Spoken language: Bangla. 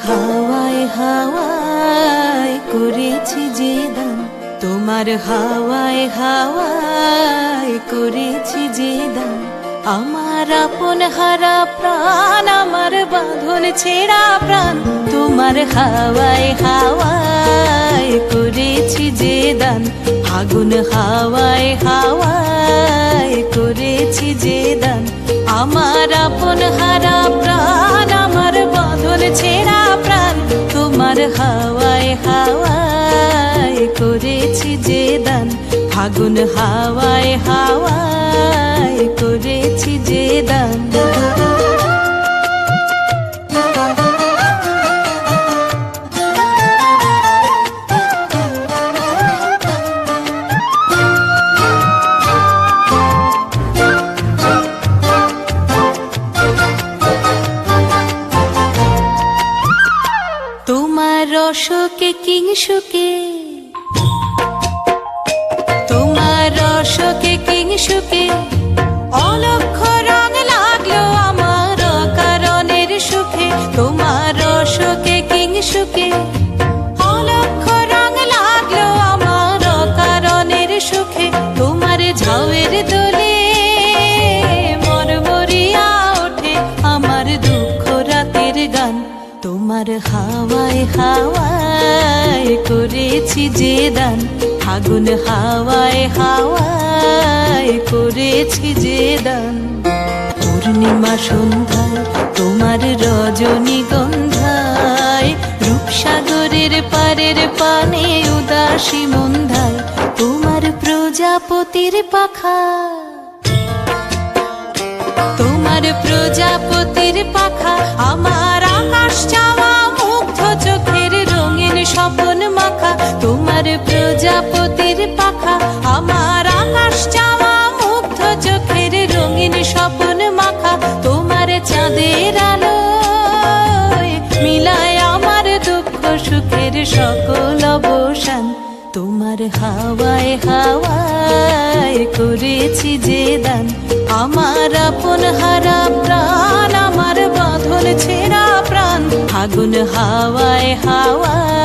হাওয়ায় হাওয়ায় করেছি যে দান, তোমার হাওয়ায় হাওয়ায় করেছি যে দান। আমার আপন হারা প্রাণ, আমার বাঁধন ছেঁড়া প্রাণ, তোমার হাওয়ায় হাওয়ায় করেছি যে দান। আগুন হাওয়ায় হাওয়ায় করেছি যে দান। আমার আপন হারা প্রাণ, আমার বাঁধন ছেঁড়া প্রাণ, তোমার হাওয়ায় হাওয়ায় করেছি যে দান। আগুন হাওয়ায় হাওয়ায় করেছি যে দান। তোমার রসকে কিংসুকে, তোমার রসকে কিংসুকে অলক্ষ রং লাগলো আমার কারণের সুখে। তোমার রসকে কিংসুকে অলক্ষ রং লাগলো আমার কারণের সুখে। তোমার ঝাউয়ের দোলে মরমরিয়া ওঠে আমার দুঃখ রাতের গান। তোমার হাওয়ায় হাওয়ায় করেছি যে দান। আগুন হাওয়ায় হাওয়ায় করেছি যে দান। পূর্ণিমা সন্ধ্যায় তোমার রজনীগন্ধায়, রূপসাগরের পারের পানে উদাসী মন্ধায় তোমার প্রজাপতির পাখা, তোমার প্রজাপতির পাখা। আমার আকাশ চাওয়া মুগ্ধ চোখের রঙিন স্বপন মাখা, তোমার প্রজাপতির পাখা। আমার আকাশ চাওয়া মুগ্ধ চোখের রঙিন স্বপন মাখা। তোমার চাঁদের আলোয় মিলায় আমার দুঃখ সুখের সকল অবসান। তোমার হাওয়ায় হাওয়ায় করেছি যে দান। আমার আপন হারা প্রাণ, আমার বাঁধন ছেঁড়া প্রাণ, আগুন হাওয়ায় হাওয়ায়